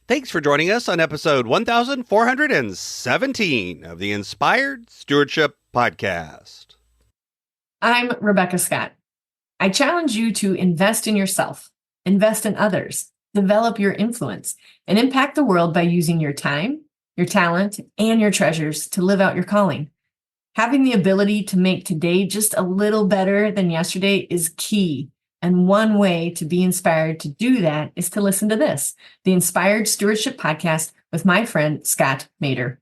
Thanks for joining us on episode 1417 of the Inspired Stewardship Podcast. I'm Rebekah Scott. I challenge you to invest in yourself, invest in others, develop your influence, and impact the world by using your time, your talent, and your treasures to live out your calling. Having the ability to make today just a little better than yesterday is key. And one way to be inspired to do that is to listen to this, the Inspired Stewardship Podcast with my friend, Scott Mader.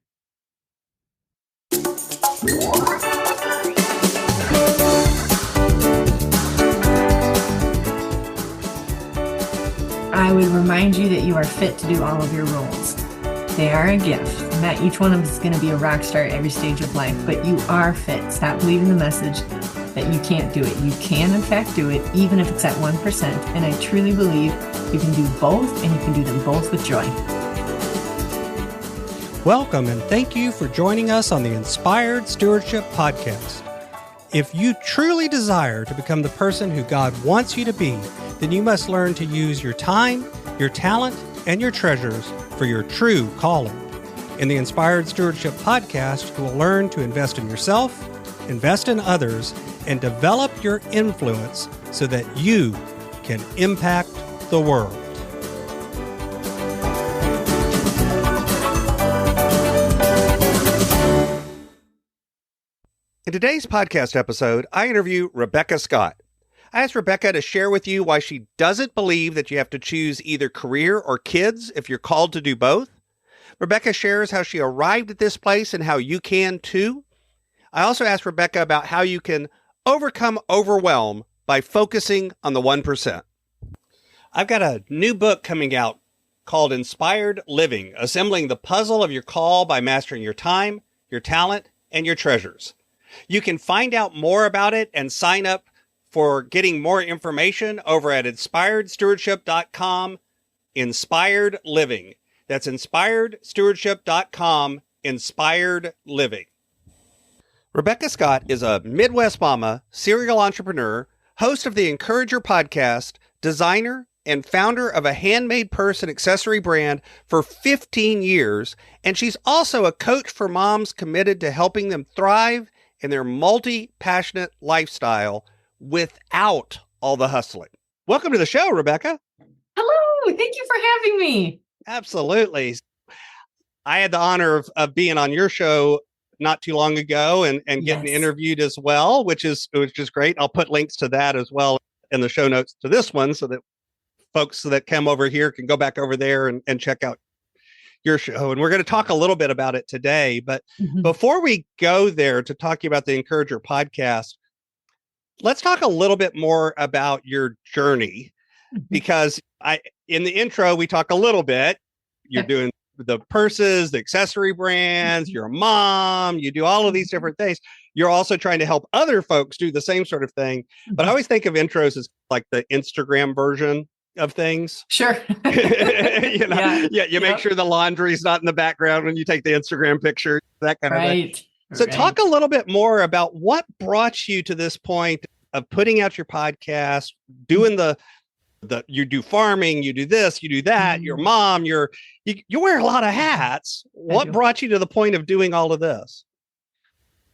I would remind you that you are fit to do all of your roles. They are a gift. Not each one of us is going to be a rock star at every stage of life, but you are fit. Stop believing the message that you can't do it. You can, in fact, do it, even if it's at 1%. And I truly believe you can do both, and you can do them both with joy. Welcome, and thank you for joining us on the Inspired Stewardship Podcast. If you truly desire to become the person who God wants you to be, then you must learn to use your time, your talent, and your treasures for your true calling. In the Inspired Stewardship Podcast, you will learn to invest in yourself, invest in others, and develop your influence so that you can impact the world. In today's podcast episode, I interview Rebekah Scott. I asked Rebekah to share with you why she doesn't believe that you have to choose either career or kids if you're called to do both. Rebekah shares how she arrived at this place and how you can too. I also asked Rebekah about how you can overcome overwhelm by focusing on the 1%. I've got a new book coming out called Inspired Living, Assembling the Puzzle of Your Call by Mastering Your Time, Your Talent, and Your Treasures. You can find out more about it and sign up for getting more information over at inspiredstewardship.com, Inspired Living. That's inspiredstewardship.com, Inspired Living. Rebekah Scott is a Midwest mama, serial entrepreneur, host of the Encourager podcast, designer, and founder of a handmade purse and accessory brand for 15 years. And she's also a coach for moms committed to helping them thrive in their multi-passionate lifestyle without all the hustling. Welcome to the show, Rebekah. Hello. Thank you for having me. Absolutely. I had the honor of being on your show not too long ago and getting interviewed as well, which is great. I'll put links to that as well in the show notes to this one so that folks that come over here can go back over there and check out your show. And we're going to talk a little bit about it today. But before we go there to talking about the Encourager podcast, let's talk a little bit more about your journey, because in the intro, we talk a little bit. You're doing the purses, the accessory brands, you're a mom, you do all of these different things. You're also trying to help other folks do the same sort of thing. But I always think of intros as like the Instagram version of things. Sure. You make sure the laundry's not in the background when you take the Instagram picture, that kind of thing. So talk a little bit more about what brought you to this point of putting out your podcast, doing you do farming, you do this, you do that, your mom, you wear a lot of hats. What brought you to the point of doing all of this?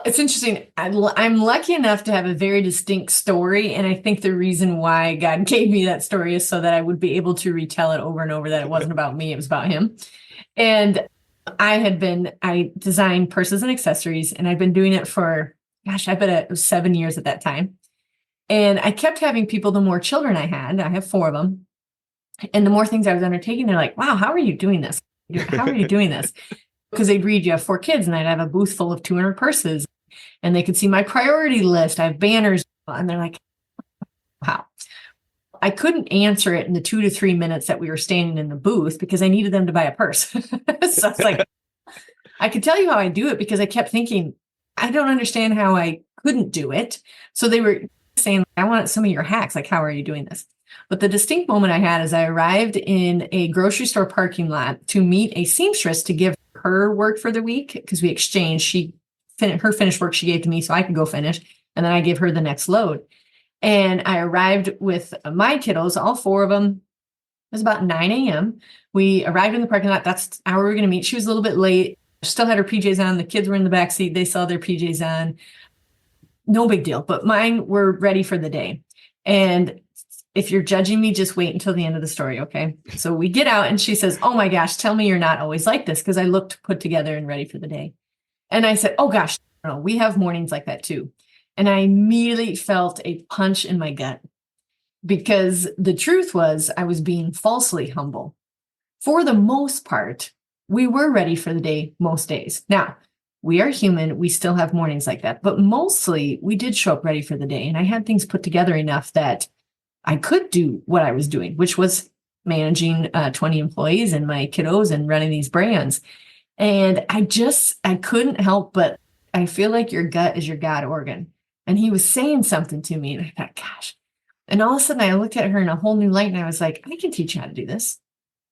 It's interesting. I'm lucky enough to have a very distinct story. And I think the reason why God gave me that story is so that I would be able to retell it over and over, that it wasn't about me, it was about him. And I designed purses and accessories, and I'd been doing it for, I bet it was 7 years at that time. And I kept having people, the more children I have 4 of them, and the more things I was undertaking, they're like, wow, how are you doing this? How are you doing this? Because they'd read, you have 4 kids, and I'd have a booth full of 200 purses, and they could see my priority list. I have banners, and they're like, wow. I couldn't answer it in the 2 to 3 minutes that we were standing in the booth because I needed them to buy a purse. So it's like, I could tell you how I do it because I kept thinking, I don't understand how I couldn't do it. So they were saying, I want some of your hacks. Like, how are you doing this? But the distinct moment I had is I arrived in a grocery store parking lot to meet a seamstress to give her work for the week, because we exchanged. Her finished work she gave to me so I could go finish. And then I gave her the next load. And I arrived with my kiddos, all 4 of them. was about 9 a.m. We arrived in the parking lot. That's the hour we were going to meet. She was a little bit late. She still had her PJs on. The kids were in the back seat. They saw their PJs on. No big deal, but mine were ready for the day. And if you're judging me, just wait until the end of the story, okay? So we get out and she says, oh my gosh, tell me you're not always like this, because I looked put together and ready for the day. And I said, oh gosh, no, we have mornings like that too. And I immediately felt a punch in my gut, because the truth was I was being falsely humble. For the most part, we were ready for the day most days. Now, we are human. We still have mornings like that, but mostly we did show up ready for the day. And I had things put together enough that I could do what I was doing, which was managing 20 employees and my kiddos and running these brands. And I couldn't help but I feel like your gut is your God organ. And he was saying something to me and I thought, gosh. And all of a sudden I looked at her in a whole new light and I was like, I can teach you how to do this.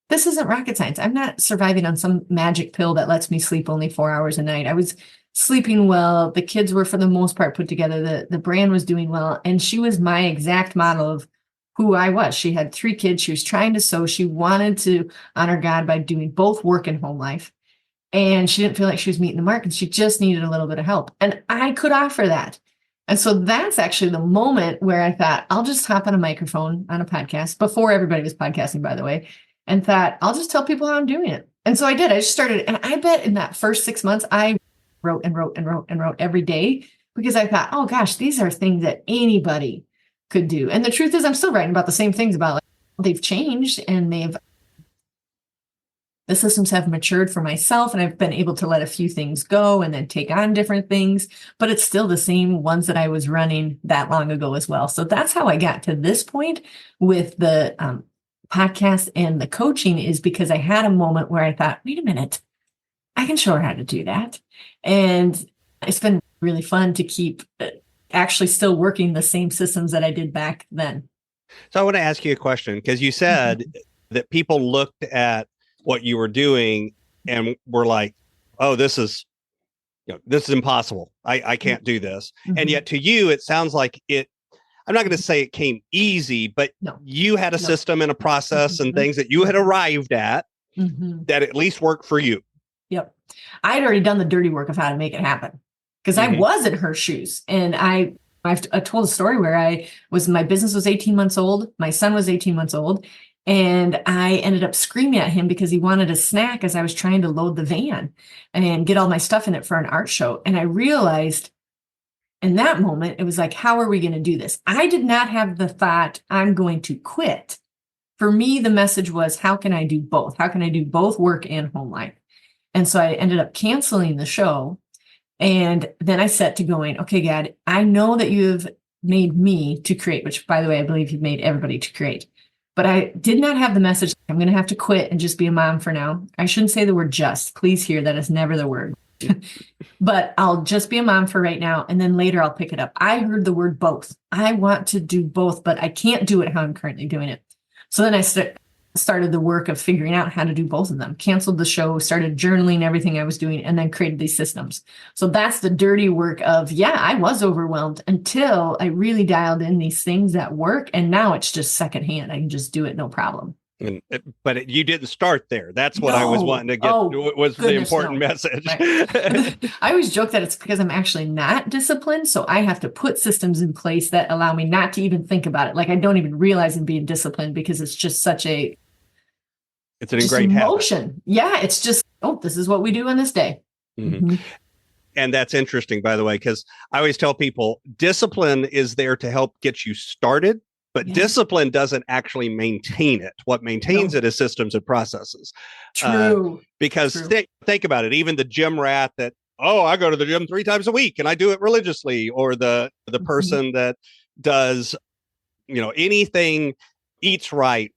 This isn't rocket science. I'm not surviving on some magic pill that lets me sleep only 4 hours a night. I was sleeping well. The kids were, for the most part, put together. The brand was doing well. And she was my exact model of who I was. She had 3 kids. She was trying to sew. She wanted to honor God by doing both work and home life. And she didn't feel like she was meeting the mark, and she just needed a little bit of help. And I could offer that. And so that's actually the moment where I thought, I'll just hop on a microphone on a podcast, before everybody was podcasting, by the way, and thought, I'll just tell people how I'm doing it. And so I did. I just started. And I bet in that first 6 months, I wrote and wrote and wrote and wrote every day, because I thought, oh gosh, these are things that anybody could do. And the truth is, I'm still writing about the same things, about like, they've changed and the systems have matured for myself, and I've been able to let a few things go and then take on different things, but it's still the same ones that I was running that long ago as well. So that's how I got to this point with the podcast and the coaching, is because I had a moment where I thought, wait a minute, I can show her how to do that. And it's been really fun to keep actually still working the same systems that I did back then. So I want to ask you a question, because you said that people looked at what you were doing and were like, oh, this is impossible. I can't do this. And yet to you, it sounds like I'm not going to say it came easy, but you had a system and a process and things that you had arrived at that at least worked for you. Yep. I had already done the dirty work of how to make it happen, because I was in her shoes. And I've told a story where my business was 18 months old. My son was 18 months old. And I ended up screaming at him because he wanted a snack as I was trying to load the van and get all my stuff in it for an art show. And I realized in that moment, it was like, how are we going to do this? I did not have the thought, I'm going to quit. For me, the message was, how can I do both? How can I do both work and home life? And so I ended up canceling the show. And then I set to going, okay, God, I know that you have made me to create, which, by the way, I believe you've made everybody to create. But I did not have the message, I'm going to have to quit and just be a mom for now. I shouldn't say the word just. Please hear that is never the word. But I'll just be a mom for right now. And then later I'll pick it up. I heard the word both. I want to do both, but I can't do it how I'm currently doing it. So then I started the work of figuring out how to do both of them, canceled the show, started journaling everything I was doing, and then created these systems. So that's the dirty work of, I was overwhelmed until I really dialed in these things that work. And now it's just secondhand. I can just do it. No problem. But you didn't start there. That's what I was wanting to get. Was the important message. Right. I always joke that it's because I'm actually not disciplined. So I have to put systems in place that allow me not to even think about it. Like I don't even realize I'm being disciplined, because it's just such it's an ingrained emotion. habit. Yeah. It's just, this is what we do on this day. And that's interesting, by the way, because I always tell people discipline is there to help get you started. But discipline doesn't actually maintain it. What maintains it is systems and processes. True. Because think about it. Even the gym rat that, I go to the gym 3 times a week and I do it religiously. Or the person that does, anything, eats right.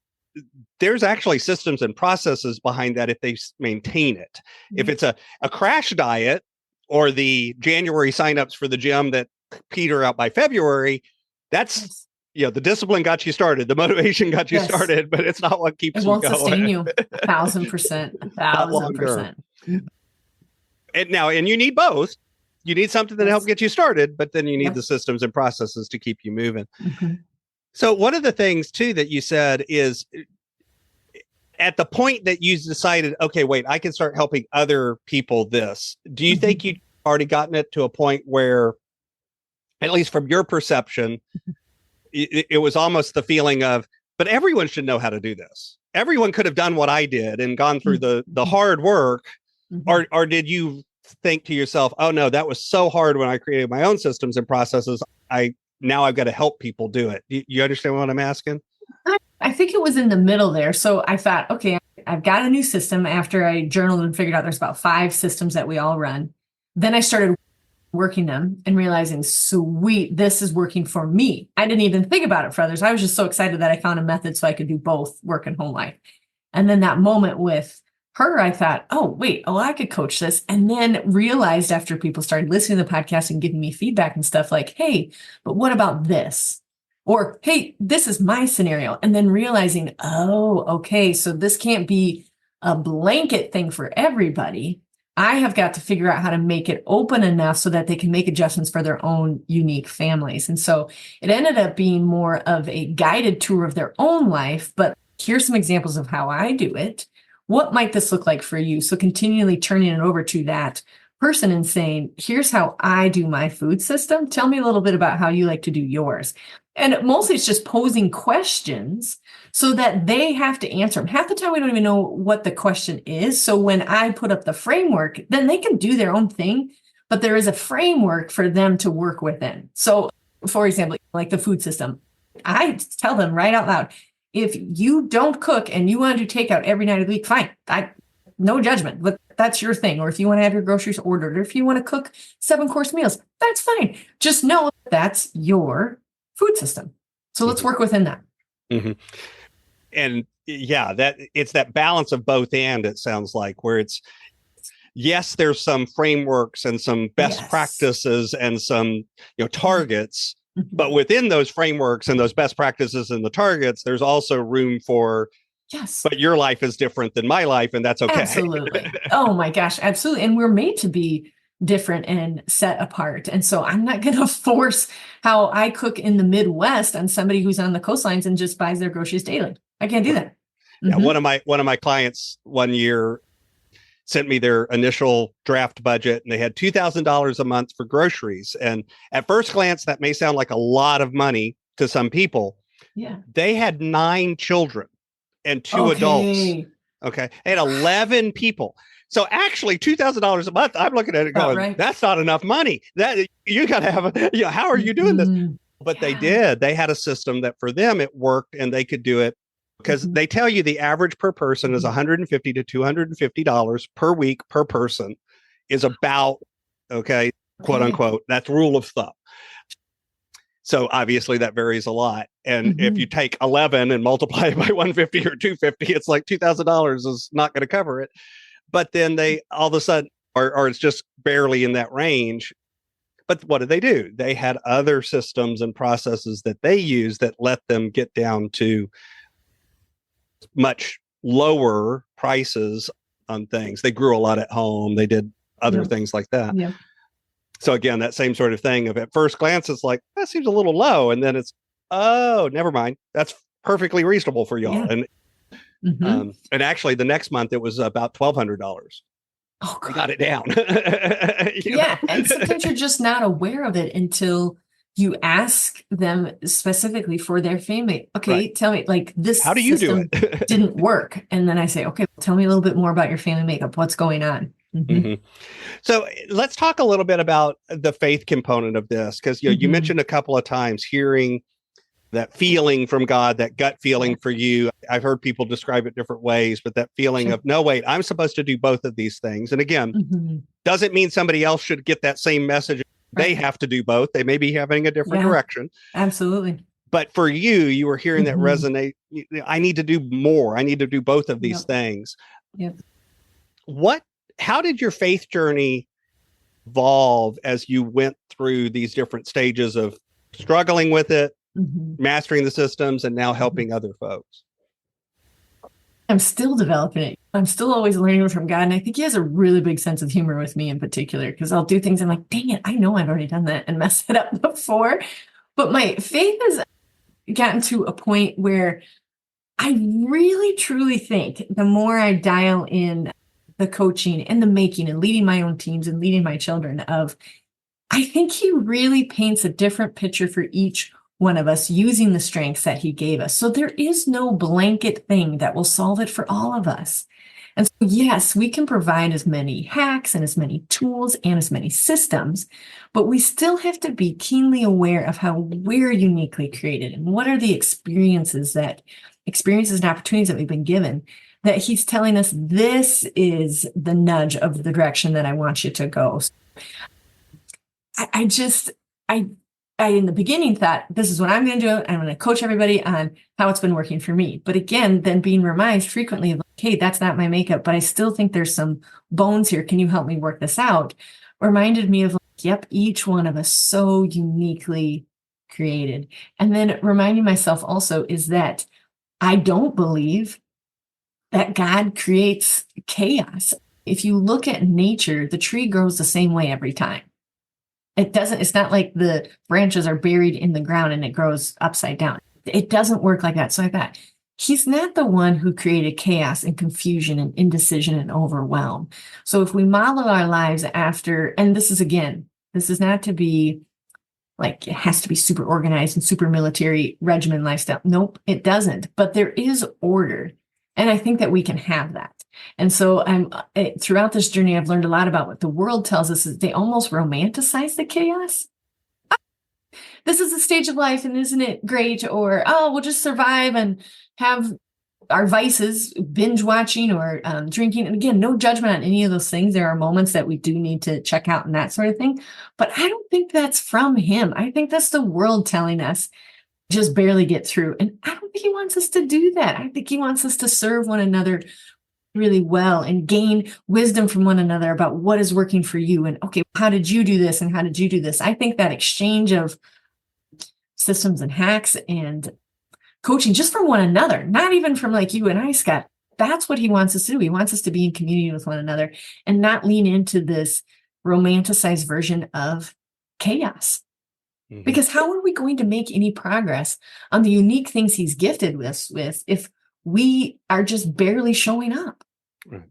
There's actually systems and processes behind that if they maintain it. If it's a crash diet or the January signups for the gym that peter out by February, that's... the discipline got you started. The motivation got you started, but it's not what keeps you going. It won't sustain you 1,000%, 1,000%. And you need both. You need something to help get you started, but then you need the systems and processes to keep you moving. So one of the things too that you said is at the point that you decided, okay, wait, I can start helping other people this, do you think you'd already gotten it to a point where, at least from your perception, it was almost the feeling of, but everyone should know how to do this. Everyone could have done what I did and gone through the hard work. Or did you think to yourself, oh no, that was so hard when I created my own systems and processes. Now I've got to help people do it. You understand what I'm asking? I think it was in the middle there. So I thought, okay, I've got a new system after I journaled and figured out there's about 5 systems that we all run. Then I started working them and realizing, sweet, this is working for me. I didn't even think about it for others. I was just so excited that I found a method so I could do both work and home life. And then that moment with her, I thought, oh, wait, I could coach this. And then realized after people started listening to the podcast and giving me feedback and stuff like, hey, but what about this? Or, hey, this is my scenario. And then realizing, oh, okay, so this can't be a blanket thing for everybody. I have got to figure out how to make it open enough so that they can make adjustments for their own unique families. And so it ended up being more of a guided tour of their own life, but here's some examples of how I do it. What might this look like for you? So continually turning it over to that person and saying, here's how I do my food system. Tell me a little bit about how you like to do yours. And mostly it's just posing questions so that they have to answer them. Half the time we don't even know what the question is. So when I put up the framework, then they can do their own thing, but there is a framework for them to work within. So for example, like the food system, I tell them right out loud, if you don't cook and you want to do takeout every night of the week, fine. No judgment, but that's your thing. Or if you want to have your groceries ordered, or if you want to cook 7-course meals, that's fine. Just know that's your food system. So let's work within that. And yeah, that it's that balance of both and, it sounds like, where it's, yes, there's some frameworks and some best practices and some, targets, but within those frameworks and those best practices and the targets, there's also room for, but your life is different than my life, and that's okay. Absolutely. Oh my gosh, absolutely. And we're made to be different and set apart. And so I'm not going to force how I cook in the Midwest on somebody who's on the coastlines and just buys their groceries daily. I can't do that. Yeah, one of my clients one year sent me their initial draft budget, and they had $2,000 a month for groceries. And at first glance, that may sound like a lot of money to some people. Yeah. They had 9 children and 2 adults. Okay. They had 11 people. So actually $2,000 a month, I'm looking at it going, that's not enough money. That you got to have how are you doing this? But they did. They had a system that for them it worked, and they could do it because they tell you the average per person is $150 to $250 per week per person is about, quote unquote, that's rule of thumb. So obviously that varies a lot. And if you take 11 and multiply it by 150 or 250, it's like $2,000 is not going to cover it. But then they all of a sudden, or it's just barely in that range. But what did they do? They had other systems and processes that they used that let them get down to much lower prices on things. They grew a lot at home. They did other things like that. Yeah. So again, that same sort of thing of at first glance, it's like, that seems a little low. And then it's, oh, never mind. That's perfectly reasonable for y'all. Yeah. And actually the next month it was about $1,200. Oh, I got it down. And sometimes you're just not aware of it until you ask them specifically for their family. Okay, tell me, like, this how do you do it? Didn't work. And then I say, okay, tell me a little bit more about your family makeup. What's going on? So let's talk a little bit about the faith component of this, because you mentioned a couple of times hearing that feeling from God, that gut feeling for you. I've heard people describe it different ways, but that feeling of, no, wait, I'm supposed to do both of these things. And again, doesn't mean somebody else should get that same message. They have to do both. They may be having a different direction. Absolutely. But for you were hearing that resonate. I need to do more. I need to do both of these things. How did your faith journey evolve as you went through these different stages of struggling with it, mastering the systems, and now helping other folks? I'm still developing it. I'm still always learning from God. And I think he has a really big sense of humor with me in particular, because I'll do things I'm like, dang it, I know I've already done that and messed it up before. But my faith has gotten to a point where I really, truly think the more I dial in the coaching and the making and leading my own teams and leading my children I think he really paints a different picture for each one of us using the strengths that he gave us. So there is no blanket thing that will solve it for all of us. And so, yes, we can provide as many hacks and as many tools and as many systems, but we still have to be keenly aware of how we're uniquely created and what are the experiences and opportunities that we've been given, that he's telling us this is the nudge of the direction that I want you to go. I in the beginning thought, this is what I'm going to do. I'm going to coach everybody on how it's been working for me. But again, then being reminded frequently of, hey, that's not my makeup, but I still think there's some bones here. Can you help me work this out? Reminded me of, yep, each one of us so uniquely created. And then reminding myself also is that I don't believe that God creates chaos. If you look at nature, the tree grows the same way every time. It's not like the branches are buried in the ground and it grows upside down. It doesn't work like that. So I thought, he's not the one who created chaos and confusion and indecision and overwhelm. So if we model our lives after, and this is not to be like, it has to be super organized and super military regimen lifestyle. Nope, it doesn't. But there is order. And I think that we can have that. And so throughout this journey, I've learned a lot about what the world tells us is they almost romanticize the chaos. This is the stage of life, and isn't it great? Or, we'll just survive and have our vices, binge watching or drinking. And again, no judgment on any of those things. There are moments that we do need to check out and that sort of thing. But I don't think that's from him. I think that's the world telling us just barely get through. And I don't think he wants us to do that. I think he wants us to serve one another really well and gain wisdom from one another about what is working for you. And okay, how did you do this? And how did you do this? I think that exchange of systems and hacks and coaching just from one another, not even from like you and I, Scott, that's what he wants us to do. He wants us to be in community with one another and not lean into this romanticized version of chaos. Mm-hmm. Because how are we going to make any progress on the unique things he's gifted us with if we are just barely showing up? Right.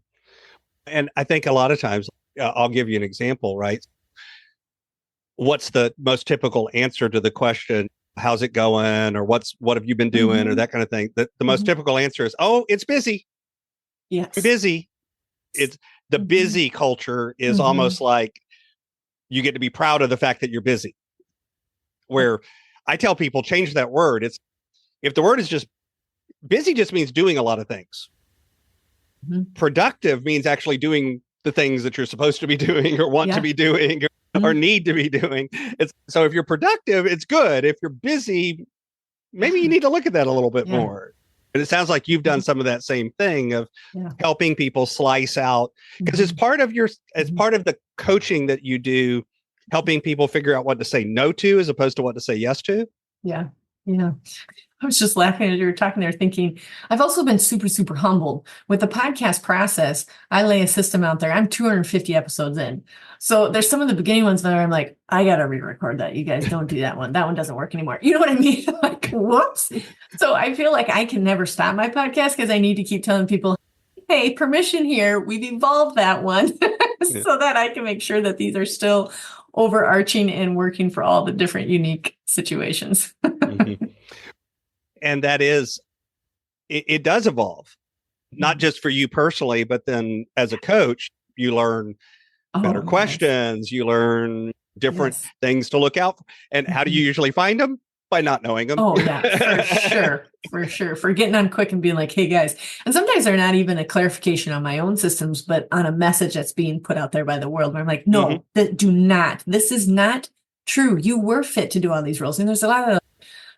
And I think a lot of times, I'll give you an example, right? What's the most typical answer to the question, how's it going? Or what have you been doing? Mm-hmm. Or that kind of thing. The most typical answer is, oh, it's busy. Yes. I'm busy. It's the busy culture is almost like you get to be proud of the fact that you're busy. Where I tell people, change that word. If the word is just busy, just means doing a lot of things. Mm-hmm. Productive means actually doing the things that you're supposed to be doing or want to be doing or need to be doing. So if you're productive, it's good. If you're busy, maybe you need to look at that a little bit more. And it sounds like you've done some of that same thing of helping people slice out, because it's part of the coaching that you do, helping people figure out what to say no to as opposed to what to say yes to. Yeah. Yeah. I was just laughing as you were talking there, thinking, I've also been super, super humbled with the podcast process. I lay a system out there. I'm 250 episodes in. So there's some of the beginning ones that I'm like, I got to re-record that. You guys don't do that one. That one doesn't work anymore. You know what I mean? Like, whoops. So I feel like I can never stop my podcast because I need to keep telling people, hey, permission here. We've evolved that one so that I can make sure that these are still overarching and working for all the different unique situations. Mm-hmm. And that is, it does evolve, not just for you personally, but then as a coach, you learn better questions, you learn different things to look out for. And how do you usually find them? By not knowing them. Oh, yeah, for sure. For getting on quick and being like, hey, guys. And sometimes they're not even a clarification on my own systems, but on a message that's being put out there by the world where I'm like, no, do not. This is not true. You were fit to do all these roles. And there's a lot of,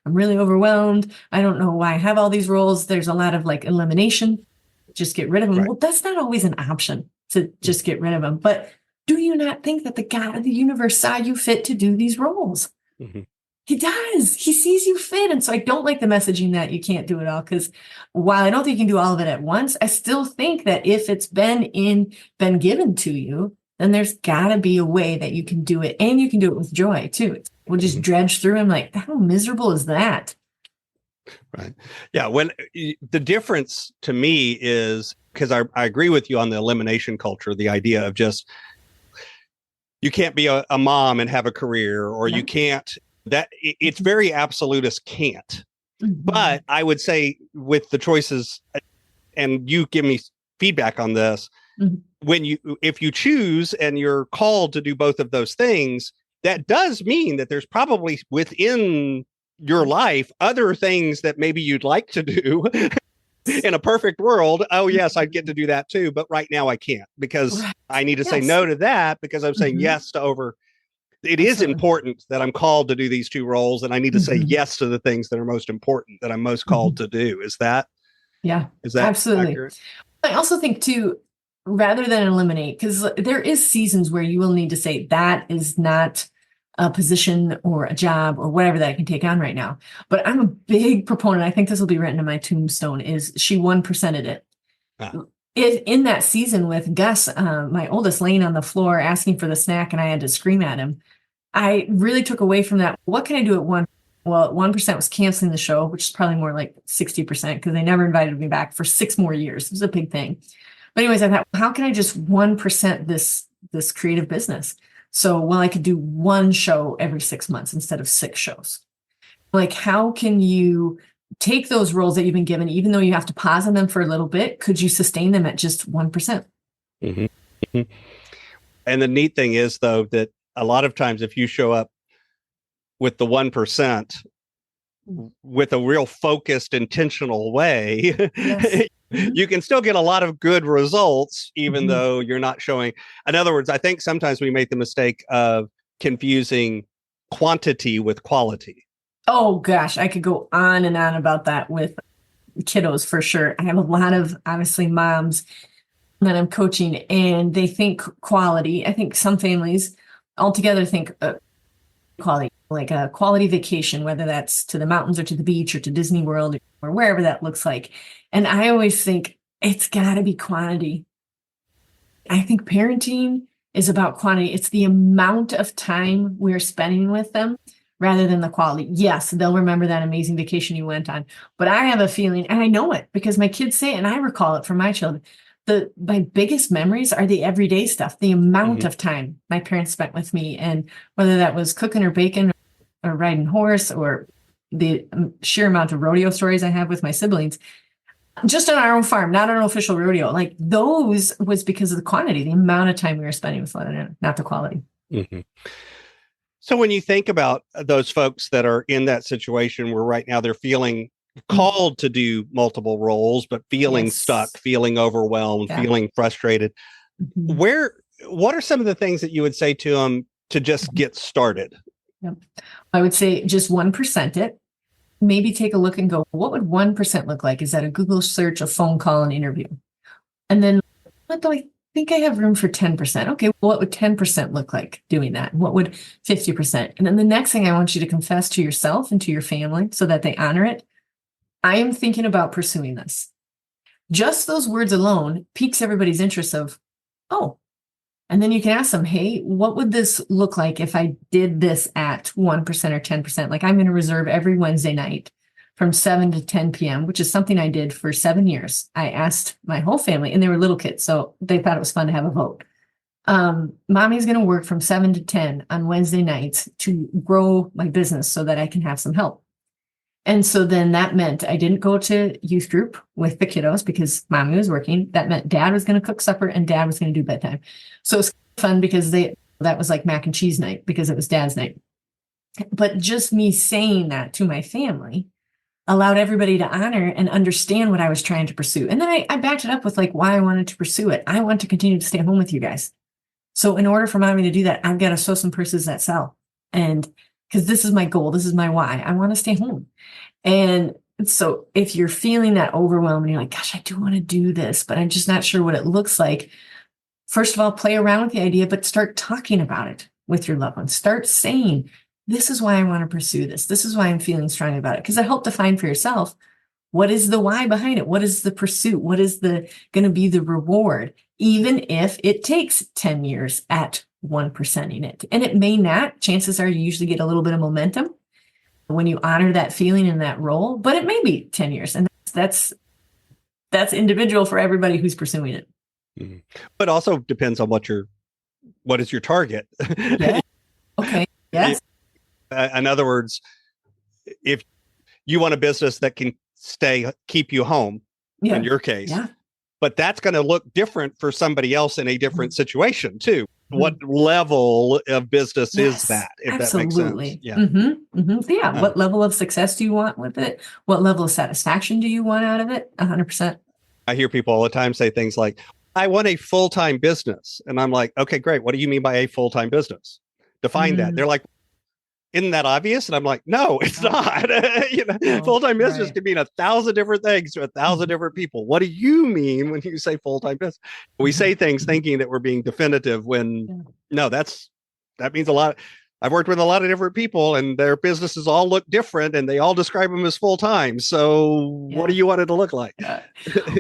I'm really overwhelmed. I don't know why I have all these roles. There's a lot of like elimination. Just get rid of them. Right. Well, that's not always an option to just get rid of them. But do you not think that the God of the universe saw you fit to do these roles? Mm-hmm. He does. He sees you fit. And so I don't like the messaging that you can't do it all, because while I don't think you can do all of it at once, I still think that if it's been given to you, then there's got to be a way that you can do it, and you can do it with joy too. We'll just dredge through. I'm like, how miserable is that? Right. Yeah. When the difference to me is because I agree with you on the elimination culture, the idea of just you can't be a mom and have a career, or you can't, that it's very absolutist can't. But I would say with the choices, and you give me feedback on this, if you choose and you're called to do both of those things, that does mean that there's probably within your life other things that maybe you'd like to do. In a perfect world, oh yes, I'd get to do that too, but right now I can't because I need to say no to that because I'm saying yes to over. It is important that I'm called to do these two roles, and I need to say yes to the things that are most important, that I'm most called to do. Is that absolutely accurate? I also think too, rather than eliminate, because there is seasons where you will need to say that is not a position or a job or whatever that I can take on right now. But I'm a big proponent. I think this will be written in my tombstone, is she 1%ed it. In that season with Gus, my oldest, laying on the floor asking for the snack, and I had to scream at him, I really took away from that. What can I do at 1%? Well, 1% was canceling the show, which is probably more like 60% because they never invited me back for 6 more years. It was a big thing. But anyways, I thought, how can I just 1% this creative business? So, well, I could do 1 show every 6 months instead of 6 shows. Like, how can you take those roles that you've been given, even though you have to pause on them for a little bit? Could you sustain them at just 1%? And the neat thing is, though, that a lot of times if you show up with the 1% with a real focused, intentional way, you can still get a lot of good results, even though you're not showing. In other words, I think sometimes we make the mistake of confusing quantity with quality. Oh, gosh, I could go on and on about that with kiddos for sure. I have a lot of, obviously, moms that I'm coaching, and they think quality. I think some families altogether think quality, like a quality vacation, whether that's to the mountains or to the beach or to Disney World or wherever that looks like. And I always think it's got to be quantity. I think parenting is about quantity. It's the amount of time we're spending with them rather than the quality. Yes, they'll remember that amazing vacation you went on. But I have a feeling, and I know it because my kids say it, and I recall it from my children. My biggest memories are the everyday stuff, the amount of time my parents spent with me, and whether that was cooking or baking or riding horse, or the sheer amount of rodeo stories I have with my siblings, just on our own farm, not on an official rodeo. Like, those was because of the quantity, the amount of time we were spending with one another, not the quality. So when you think about those folks that are in that situation where right now they're feeling called to do multiple roles, but feeling stuck, feeling overwhelmed, feeling frustrated, what are some of the things that you would say to them to just get started? I would say just 1% it. Maybe take a look and go, what would 1% look like? Is that a Google search, a phone call, an interview? And then, what do I think I have room for 10%? Okay, what would 10% look like doing that? What would 50%? And then the next thing I want you to confess to yourself and to your family so that they honor it. I am thinking about pursuing this. Just those words alone piques everybody's interest of, oh, and then you can ask them, hey, what would this look like if I did this at 1% or 10%? Like, I'm going to reserve every Wednesday night from 7 to 10 p.m., which is something I did for 7 years. I asked my whole family, and they were little kids, so they thought it was fun to have a vote. Mommy's going to work from 7 to 10 on Wednesday nights to grow my business so that I can have some help. And so then that meant I didn't go to youth group with the kiddos because mommy was working. That meant dad was going to cook supper and dad was going to do bedtime. So it was fun because that was like mac and cheese night because it was dad's night. But just me saying that to my family allowed everybody to honor and understand what I was trying to pursue. And then I backed it up with like why I wanted to pursue it. I want to continue to stay home with you guys. So in order for mommy to do that, I've got to sew some purses that sell. And because this is my goal, this is my why. I want to stay home. And so if you're feeling that overwhelm and you're like, gosh, I do want to do this, but I'm just not sure what it looks like. First of all, play around with the idea, but start talking about it with your loved ones. Start saying, this is why I want to pursue this. This is why I'm feeling strong about it. Because it helped define for yourself, what is the why behind it? What is the pursuit? What is going to be the reward? Even if it takes 10 years at 1%ing it. And it may not. Chances are you usually get a little bit of momentum. when you honor that feeling in that role, but it may be 10 years. And that's individual for everybody who's pursuing it. Mm-hmm. But also depends on what is your target. Yeah. Okay. Yes. In other words, if you want a business that can keep you home, in your case, but that's going to look different for somebody else in a different situation too. What level of business is that, if absolutely. that makes sense? Yeah. Mm-hmm. Mm-hmm. Yeah. What level of success do you want with it? What level of satisfaction do you want out of it? 100%. I hear people all the time say things like, I want a full-time business. And I'm like, okay, great. What do you mean by a full-time business? Define that. They're like, isn't that obvious? And I'm like, no, it's not. Full-time business can mean 1,000 different things to 1,000 different people. What do you mean when you say full-time business? We say things thinking that we're being definitive when no, that means a lot. I've worked with a lot of different people and their businesses all look different and they all describe them as full-time. So what do you want it to look like?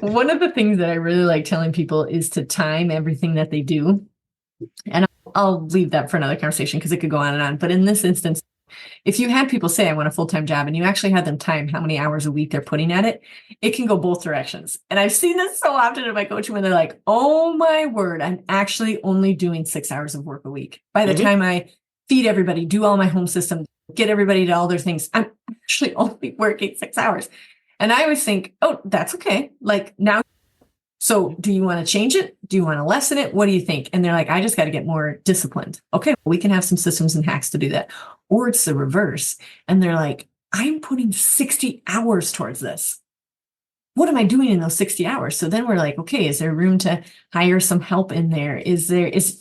One of the things that I really like telling people is to time everything that they do. And I'll leave that for another conversation because it could go on and on. But in this instance, if you had people say, I want a full-time job, and you actually had them time how many hours a week they're putting at it, it can go both directions. And I've seen this so often in my coaching when they're like, oh my word, I'm actually only doing 6 hours of work a week. By the time I feed everybody, do all my home system, get everybody to all their things, I'm actually only working 6 hours. And I always think, oh, that's okay. Like now, so do you want to change it? Do you want to lessen it? What do you think? And they're like, I just got to get more disciplined. Okay, well, we can have some systems and hacks to do that. Or it's the reverse. And they're like, I'm putting 60 hours towards this. What am I doing in those 60 hours? So then we're like, okay, is there room to hire some help in there?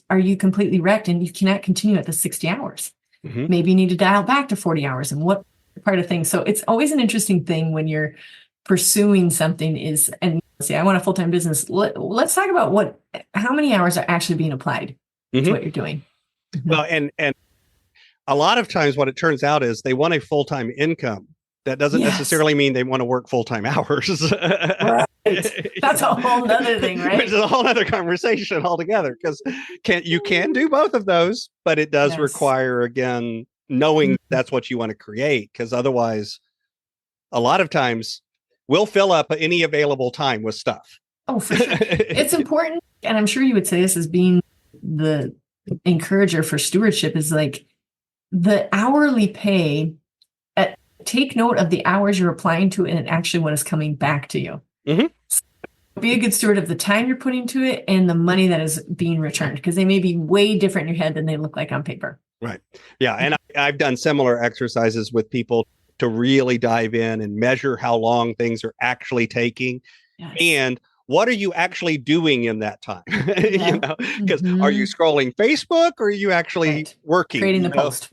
Are you completely wrecked and you cannot continue at the 60 hours? Maybe you need to dial back to 40 hours and what part of things. So it's always an interesting thing when you're pursuing something and say, I want a full-time business. Let's talk about how many hours are actually being applied to what you're doing. Well, and a lot of times what it turns out is they want a full-time income. That doesn't necessarily mean they want to work full-time hours. Right. That's a whole other thing, right? Which is a whole other conversation altogether, because you can do both of those, but it does require, again, knowing that's what you want to create, because otherwise, a lot of times we'll fill up any available time with stuff. Oh, for sure. It's important. And I'm sure you would say this as being the encourager for stewardship is like the hourly pay. Take note of the hours you're applying to it and actually what is coming back to you. So be a good steward of the time you're putting to it and the money that is being returned, because they may be way different in your head than they look like on paper. Right. Yeah. And I've done similar exercises with people to really dive in and measure how long things are actually taking and what are you actually doing in that time? Because are you scrolling Facebook or are you actually working? Creating the post.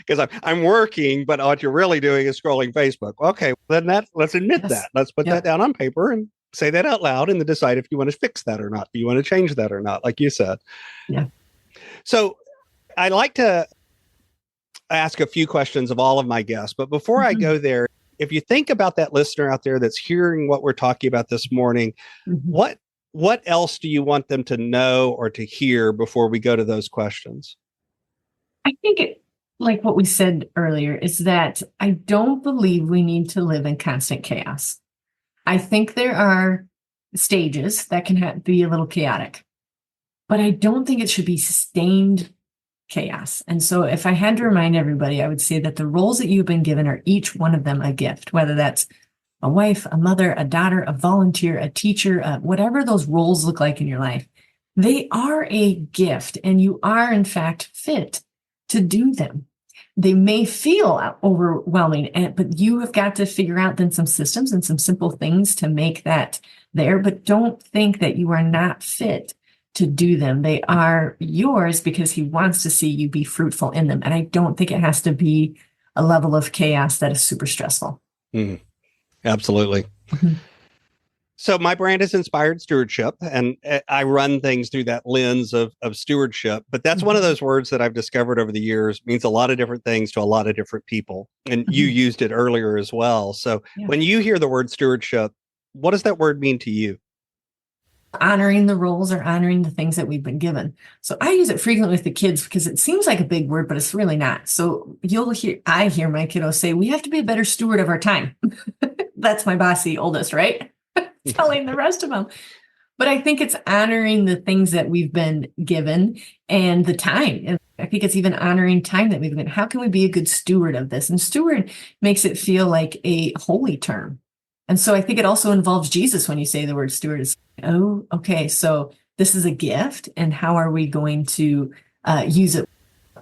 Because I'm working, but what you're really doing is scrolling Facebook. Okay, then let's admit that. Let's put that down on paper and say that out loud and then decide if you want to fix that or not. Do you want to change that or not? Like you said. Yeah. So I like to ask a few questions of all of my guests, but before I go there, if you think about that listener out there that's hearing what we're talking about this morning, what else do you want them to know or to hear before we go to those questions? I think like what we said earlier, is that I don't believe we need to live in constant chaos. I think there are stages that can be a little chaotic, but I don't think it should be sustained chaos. And so if I had to remind everybody, I would say that the roles that you've been given are each one of them a gift, whether that's a wife, a mother, a daughter, a volunteer, a teacher, whatever those roles look like in your life, they are a gift and you are in fact fit to do them. They may feel overwhelming, but you have got to figure out then some systems and some simple things to make that there, but don't think that you are not fit to do them. They are yours because he wants to see you be fruitful in them. And I don't think it has to be a level of chaos that is super stressful. Absolutely. So my brand is Inspired Stewardship, and I run things through that lens of stewardship. But that's one of those words that I've discovered over the years means a lot of different things to a lot of different people. And you used it earlier as well. So when you hear the word stewardship, what does that word mean to you? honoring the roles or honoring the things that we've been given. So I use it frequently with the kids because it seems like a big word, but it's really not. So I hear my kiddos say, we have to be a better steward of our time. That's my bossy oldest, right? Telling the rest of them. But I think it's honoring the things that we've been given and the time. And I think it's even honoring time that we've been. How can we be a good steward of this? And steward makes it feel like a holy term. And so I think it also involves Jesus when you say the word steward. Is, oh, okay, so this is a gift, and how are we going to use it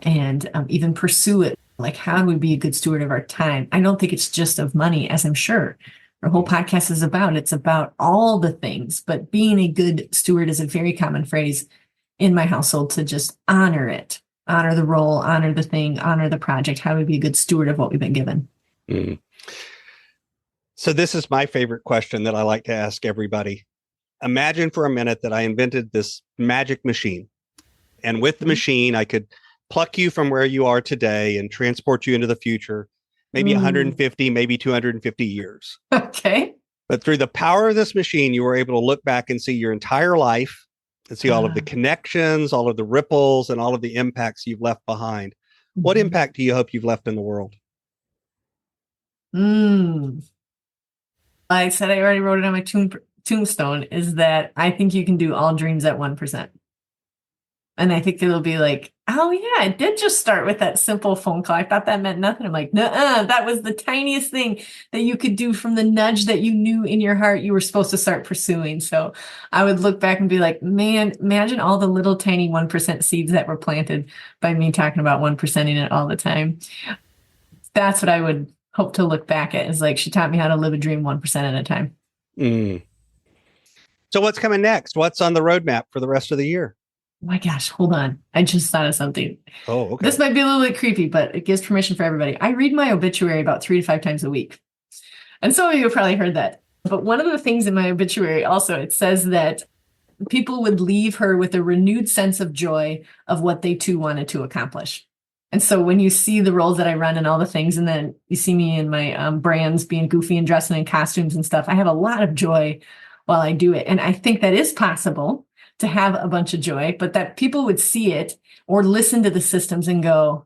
and even pursue it? Like, how do we be a good steward of our time? I don't think it's just of money, as I'm sure our whole podcast is about. It's about all the things, but being a good steward is a very common phrase in my household, to just honor it, honor the role, honor the thing, honor the project. How do we be a good steward of what we've been given? Mm. So this is my favorite question that I like to ask everybody. Imagine for a minute that I invented this magic machine, and with the machine, I could pluck you from where you are today and transport you into the future, maybe 150, maybe 250 years. Okay. But through the power of this machine, you were able to look back and see your entire life and see all of the connections, all of the ripples, and all of the impacts you've left behind. What impact do you hope you've left in the world? I said I already wrote it on my tombstone, is that I think you can do all dreams at 1%. And I think it'll be like, oh yeah, I did just start with that simple phone call. I thought that meant nothing. I'm like, nuh-uh, that was the tiniest thing that you could do from the nudge that you knew in your heart you were supposed to start pursuing. So I would look back and be like, man, imagine all the little tiny 1% seeds that were planted by me talking about 1%ing it all the time. That's what I would hope to look back at, is like, she taught me how to live a dream 1% at a time. So what's coming next? What's on the roadmap for the rest of the year? Oh my gosh, hold on. I just thought of something. Oh, okay. This might be a little bit creepy, but it gives permission for everybody. I read my obituary about 3 to 5 times a week. And some of you have probably heard that. But one of the things in my obituary also, it says that people would leave her with a renewed sense of joy of what they too wanted to accomplish. And so when you see the roles that I run and all the things, and then you see me in my brands being goofy and dressing in costumes and stuff, I have a lot of joy while I do it. And I think that is possible, to have a bunch of joy, but that people would see it or listen to the systems and go,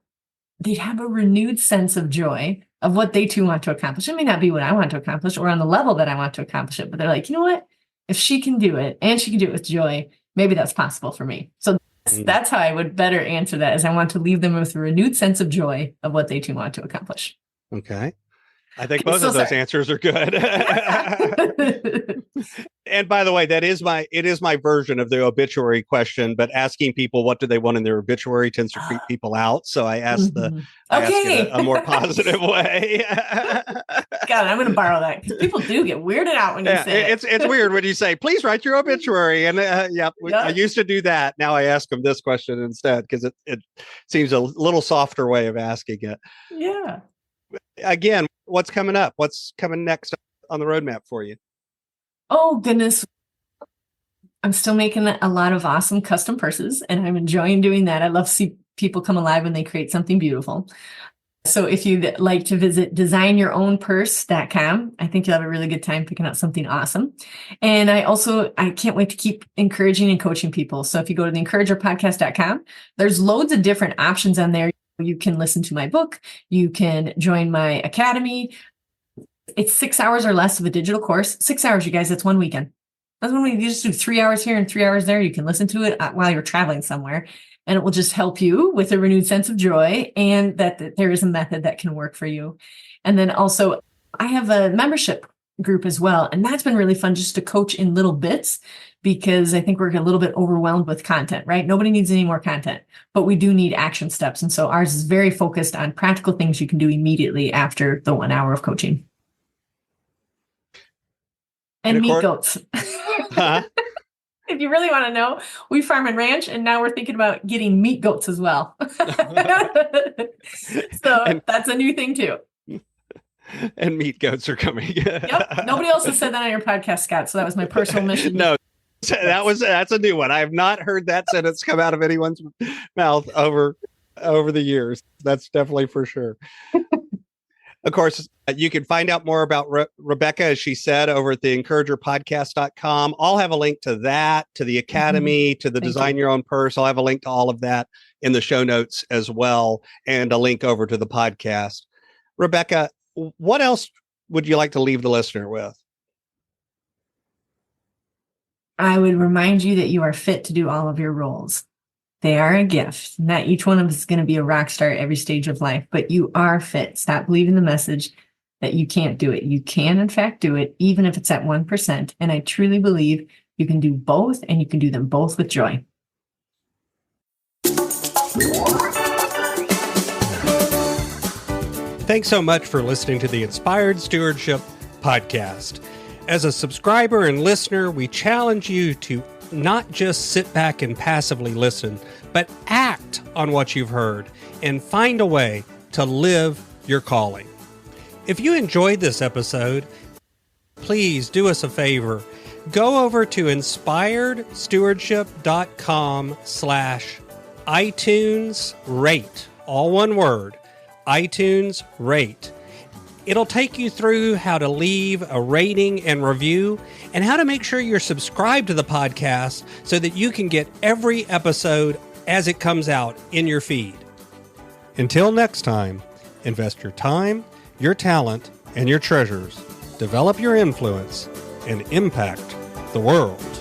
they'd have a renewed sense of joy of what they too want to accomplish. It may not be what I want to accomplish or on the level that I want to accomplish it, but they're like, you know what? If she can do it and she can do it with joy, maybe that's possible for me. So that's how I would better answer that, is I want to leave them with a renewed sense of joy of what they too want to accomplish. Okay. I think both of those answers are good. And by the way, it is my version of the obituary question, but asking people what do they want in their obituary tends to creep people out. So I ask it a more positive way. God, I'm going to borrow that, because people do get weirded out when you say it. It's weird when you say, please write your obituary. And I used to do that. Now I ask them this question instead, because it seems a little softer way of asking it. Yeah. Again, what's coming up? What's coming next on the roadmap for you? Oh, goodness. I'm still making a lot of awesome custom purses, and I'm enjoying doing that. I love to see people come alive when they create something beautiful. So if you'd like to visit designyourownpurse.com, I think you'll have a really good time picking out something awesome. And I can't wait to keep encouraging and coaching people. So if you go to theencouragerpodcast.com, there's loads of different options on there. You can listen to my book. You can join my academy. It's 6 hours or less of a digital course. 6 hours, you guys, that's one weekend. That's one week. You just do 3 hours here and 3 hours there. You can listen to it while you're traveling somewhere, and it will just help you with a renewed sense of joy, and that there is a method that can work for you. And then also, I have a membership group as well, and that's been really fun, just to coach in little bits, because I think we're a little bit overwhelmed with content, right? Nobody needs any more content, but we do need action steps. And so ours is very focused on practical things you can do immediately after the 1 hour of coaching. And meat goats. Huh? If you really want to know, we farm and ranch, and now we're thinking about getting meat goats as well. So that's a new thing too. And meat goats are coming. Yep. Nobody else has said that on your podcast, Scott. So that was my personal mission. No, that's a new one. I have not heard that sentence come out of anyone's mouth over the years. That's definitely for sure. Of course, you can find out more about Rebekah, as she said, over at the encouragerpodcast.com. I'll have a link to that, to the Academy, to the Design Your Own Purse. I'll have a link to all of that in the show notes as well, and a link over to the podcast. Rebekah, what else would you like to leave the listener with? I would remind you that you are fit to do all of your roles. They are a gift. Not each one of us is going to be a rock star at every stage of life, but you are fit. Stop believing the message that you can't do it. You can, in fact, do it, even if it's at 1%. And I truly believe you can do both, and you can do them both with joy. Thanks so much for listening to the Inspired Stewardship Podcast. As a subscriber and listener, we challenge you to not just sit back and passively listen, but act on what you've heard and find a way to live your calling. If you enjoyed this episode, please do us a favor. Go over to inspiredstewardship.com/iTunes rate, all one word, iTunes rate. It'll take you through how to leave a rating and review and how to make sure you're subscribed to the podcast so that you can get every episode as it comes out in your feed. Until next time, invest your time, your talent, and your treasures. Develop your influence and impact the world.